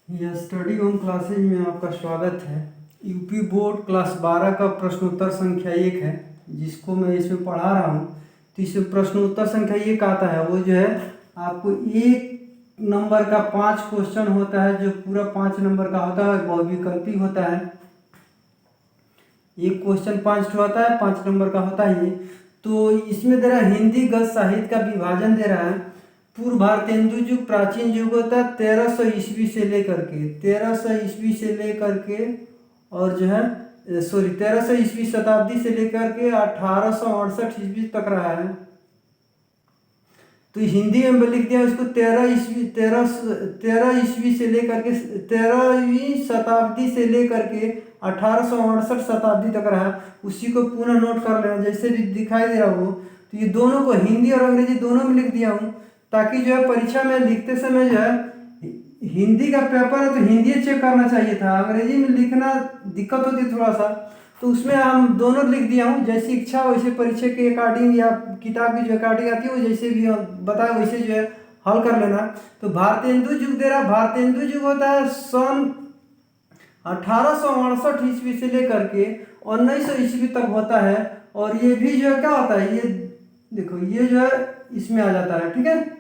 यह study home classes में आपका स्वागत है। यूपी बोर्ड क्लास 12 का प्रश्नोत्तर संख्या 1 है, जिसको मैं इसमें पढ़ा रहा हूँ। तो इसमें प्रश्नोत्तर संख्या 1 आता है, वो जो है आपको 1 नंबर का 5 क्वेश्चन होता है, जो पूरा 5 नंबर का होता है, बहुविकल्पी होता है। एक क्वेश्चन 5 होता है, 5 नंबर का होता है ये। तो इसमें दे रहा है हिंदी गद्य साहित्य का विभाजन दे रहा है। पूर्व भारतेंदु युग प्राचीन युग होता है 1300 ईस्वी से लेकर के 1300 ईस्वी से लेकर के और जो है 1300 ईस्वी शताब्दी से लेकर के 1868 ईस्वी तक रहा है। तो हिंदी में लिख दिया उसको 13 ईस्वी से लेकर के 13वीं शताब्दी से लेकर के 1868 शताब्दी तक रहा। उसी को पुनः नोट कर लेना, जैसे भी दिखाई दे रहा हो। तो ये दोनों को हिंदी और अंग्रेजी दोनों में लिख दिया हूँ, ताकि जो है परीक्षा में लिखते समय जो है हिंदी का पेपर है तो हिंदी चेक करना चाहिए था, अंग्रेजी में लिखना दिक्कत होती है थोड़ा सा। तो उसमें हम दोनों लिख दिया हूँ, जैसी इच्छा वैसे परीक्षा के अकॉर्डिंग या किताब की जो अकॉर्डिंग आती है वो जैसे भी बताए वैसे जो है हल कर लेना। तो भारतेंदु युग दे रहा, भारतेंदु युग होता है सन 1868 ईस्वी से लेकर के 1900 ईस्वी तक होता है। और ये भी जो है क्या होता है, ये देखो ये जो है इसमें आ जाता है, ठीक है।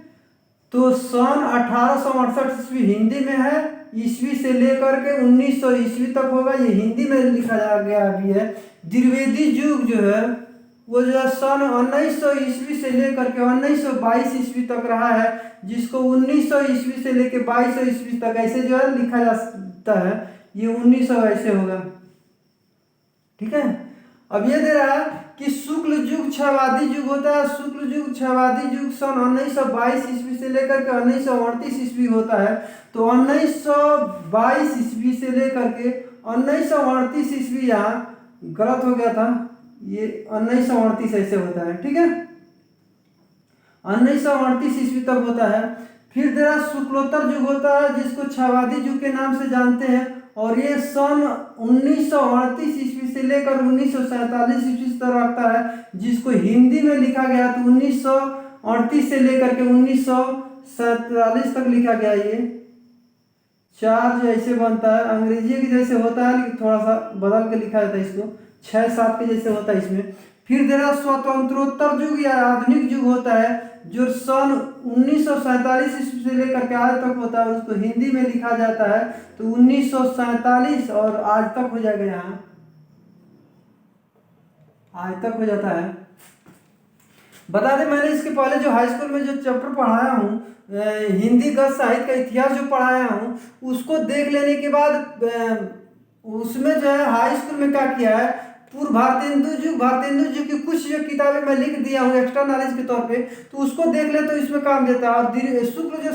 तो सन 1868 ईस्वी हिंदी में है, ईस्वी से लेकर के 1900 ईस्वी तक होगा, ये हिंदी में लिखा जा गया भी है। द्विवेदी युग जो है वो जो है सन 1900 ईस्वी से लेकर के 1922 ईस्वी तक रहा है, जिसको 1900 ईस्वी से लेकर 2200 ईस्वी तक ऐसे जो है लिखा जा सकता है। ये 1900 ऐसे होगा, ठीक है। अब ये दे रहा है कि शुक्ल युग क्षयवादी युग होता है। शुक्ल युग क्षयवादी युग सन 1922 ईस्वी से लेकर के 1938 ईस्वी होता है। तो 1922 ईस्वी से लेकर के 1938 ईस्वी, यहाँ गलत हो गया था, ये 1938 ऐसे होता है, ठीक है। 1938 ईस्वी तक होता है। फिर दे रहा शुक्लोत्तर युग होता है, जिसको क्षयवादी युग के नाम से जानते हैं, और ये सन 1938 ईस्वी से लेकर 1947 ईस्वी तक रखता है, जिसको हिंदी में लिखा गया तो 1938 से लेकर के 1947 तक लिखा गया। ये 4 जो ऐसे बनता है, अंग्रेजी के जैसे होता है लेकिन थोड़ा सा बदल के लिखा जाता है, इसको 6-7 के जैसे होता है इसमें। फिर दे रहा स्वतंत्रोत्तर युग या आधुनिक युग होता है, जो सन 1947 ईस्वी से लेकर के आज तक होता है, उसको हिंदी में लिखा जाता है तो 1947 और आज तक हो जाएगा, यहाँ आज तक हो जाता है। बता दें, मैंने इसके पहले जो हाई स्कूल में जो चैप्टर पढ़ाया हूँ, हिंदी गद्य साहित्य का इतिहास जो पढ़ाया हूँ, उसको देख लेने के बाद उसमें जो है हाई स्कूल में क्या किया है, पूर्व भारतेंदु युग की कुछ जो किताबें मैं लिख दिया हूँ एक्स्ट्रा नॉलेज के तौर पे, तो उसको देख ले तो इसमें काम देता है। और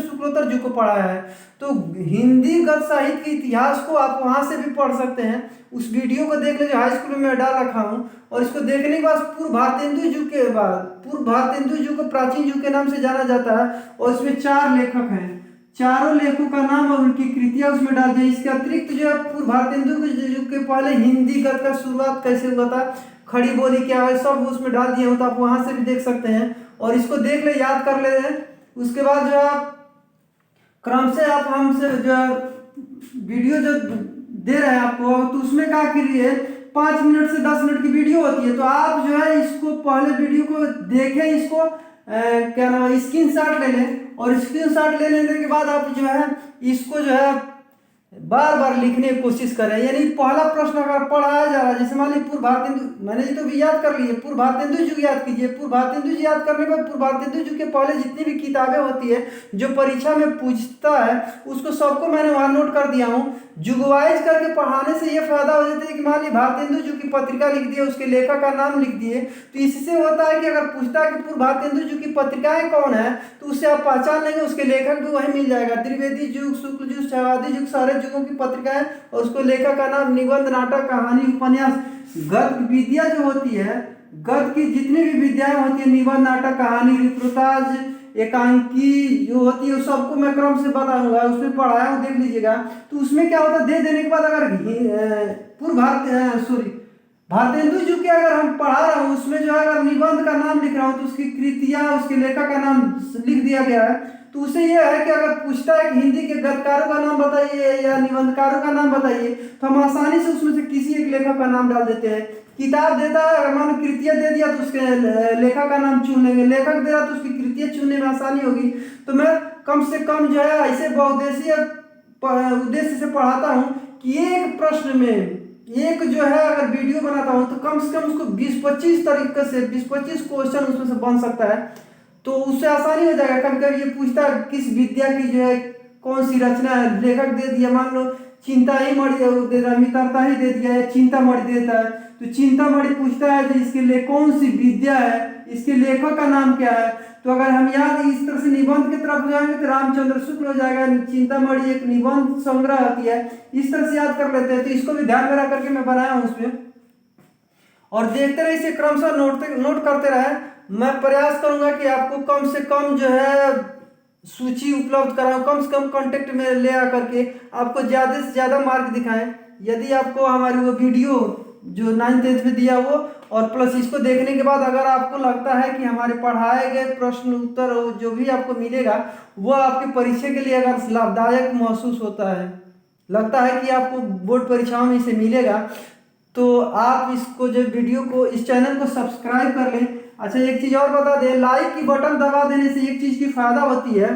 शुक्लोत्तर युग को पढ़ाया है, तो हिंदी गद्य साहित्य के इतिहास को आप वहाँ से भी पढ़ सकते हैं। उस वीडियो को देख ले जो हाई स्कूल में मैं डाल रखा हूँ, और इसको देखने के बाद पूर्व भारतेंदु युग के बाद पूर्व भारतेंदु युग को प्राचीन युग के नाम से जाना जाता है। और इसमें 4 लेखक हैं, चारों लेखकों का नाम और उनकी कृतियां उसमें डाल दी। इसके अतिरिक्त जो है पूर्व भारतेंदु युग के पहले हिंदी गद्य का शुरुआत कैसे हुआ था, खड़ी बोली क्या है, सब उसमें डाल दिए हो, तो आप वहां से भी देख सकते हैं। और इसको देख ले, याद कर ले। उसके बाद जो आप क्रम से आप हमसे जो वीडियो जो दे रहे हैं आपको, तो उसमें क्या करिए, 5 मिनट से 10 मिनट की वीडियो होती है, तो आप जो है इसको पहले वीडियो को देखें, इसको क्या नाम है, स्क्रीनशॉट ले लें। और स्क्रीनशॉट ले लेने के बाद आप जो है इसको जो है बार बार लिखने की कोशिश करें। यानी पहला प्रश्न अगर पढ़ाया जा रहा है, जैसे मान लीजिए पूर्व भारतेंदु, मैंने ये तो भी याद कर लिए, पूर्व भारतेंदु युग याद कीजिए। पूर्व भारतेंदु याद करने के बाद पूर्व भारतेंदु युग के पहले जितनी भी किताबें होती है जो परीक्षा में पूछता है, उसको सबको मैंने वहाँ नोट कर दिया हूँ। युगवाइज करके पढ़ाने से ये फायदा हो जाता है कि मान लीजिए भारतेंदु युग की पत्रिका लिख दिए, उसके लेखक का नाम लिख दिए, तो इससे होता है कि अगर पूछता है कि पूर्व भारतेंदु युग की पत्रिकाएं कौन है, तो उससे आप पहचान लेंगे, उसके लेखक भी वही मिल जाएगा। द्विवेदी युग, शुक्ल युग, क्षयवादी युग, सारे युगों की पत्रिकाएं, और उसको लेखक का नाम, निबंध, नाटक, कहानी, उपन्यास, गद्य विद्या जो होती है, गद्य की जितनी भी विद्याएं होती है, निबंध, नाटक, कहानी, रिपोर्टाज, एकांकी जो होती है, सबको मैं क्रम से बताऊंगा, उसमें पढ़ाया हूँ, देख लीजिएगा। तो उसमें क्या होता है, दे देने के बाद अगर भारतेंदु जी के अगर हम पढ़ा रहा हूँ उसमें जो है अगर निबंध का नाम लिख रहा हूँ तो उसकी कृतियाँ उसके लेखक का नाम लिख दिया गया है। तो उसे यह है कि अगर पूछता है कि हिंदी के गद्यकारों का नाम बताइए या निबंधकारों का नाम बताइए तो हम आसानी से उसमें से किसी एक लेखक का नाम डाल देते हैं। किताब देता है, अगर मान लो कृतियाँ दे दिया तो उसके लेखक का नाम चुन लेंगे, लेखक दे रहा तो उसकी कृतियाँ चुनने में आसानी होगी। तो मैं कम से कम जो है ऐसे बहुउद्देशीय उद्देश्य से पढ़ाता हूँ कि एक प्रश्न में एक जो है अगर वीडियो बनाता हूँ तो कम से कम उसको 20-25 तरीके से 20-25 क्वेश्चन उसमें से बन सकता है। तो उससे आसानी हो जाएगा। कभी कभी ये पूछता है किस विद्या की जो है कौन सी रचना है, लेखक दे दिया, मान लो चिंतामणि दे रहा, मित्रता ही दे दिया या चिंतामणि देता है तो चिंतामणि पूछता है कि इसके लिए कौन सी विद्या है, इसके लेखक का नाम क्या है। तो अगर हम याद इस तरह से निबंध की तरफ जाएंगे तो रामचंद्र शुक्ल हो जाएगा, चिंतामणि एक निबंध संग्रह होती है, इस तरह से याद कर लेते हैं। तो इसको भी ध्यान में रख करके मैं बनाया हूँ उसमें, और देखते रहे इसे क्रमशः नोट करते रहे। मैं प्रयास करूंगा कि आपको कम से कम जो है सूची उपलब्ध कराऊं, कम से कम कांटेक्ट में ले आकर के आपको ज़्यादा से ज़्यादा मार्क दिखाएं। यदि आपको हमारी वो वीडियो जो 9th-10th में दिया वो और प्लस इसको देखने के बाद अगर आपको लगता है कि हमारे पढ़ाए गए प्रश्न उत्तर जो भी आपको मिलेगा वो आपके परीक्षा के लिए अगर लाभदायक महसूस होता है, लगता है कि आपको बोर्ड परीक्षाओं में इसे मिलेगा, तो आप इसको जो वीडियो को इस चैनल को सब्सक्राइब कर लें। अच्छा एक चीज़ और बता दें, लाइक की बटन दबा देने से एक चीज़ की फायदा होती है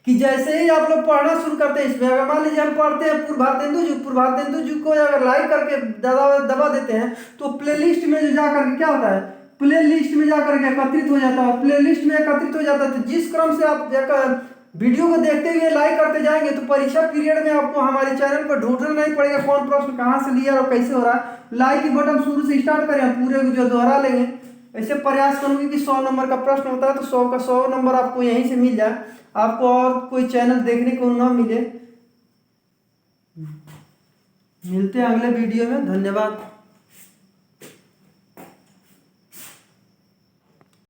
कि जैसे ही आप लोग पढ़ना शुरू करते हैं इसमें, अगर मान लीजिए हम पढ़ते हैं पूर्वार्तेंदु जी को अगर लाइक करके दबा देते हैं तो प्लेलिस्ट में जो जाकर के क्या होता है, प्लेलिस्ट में जाकर के एकत्रित हो जाता है, प्लेलिस्ट में एकत्रित हो जाता है। तो जिस क्रम से आप वीडियो को देखते हुए लाइक करते जाएंगे तो परीक्षा पीरियड में आपको हमारे चैनल पर ढूंढना नहीं पड़ेगा कौन प्रश्न कहाँ से लिया और कैसे हो रहा है। लाइक की बटन शुरू से स्टार्ट करें, पूरे जो दोहरा लेंगे। ऐसे प्रयास करूंगी कि 100 नंबर का प्रश्न होता है तो 100 का 100 नंबर आपको यहीं से मिल जाए, आपको और कोई चैनल देखने को ना मिले। मिलते हैं अगले वीडियो में, धन्यवाद।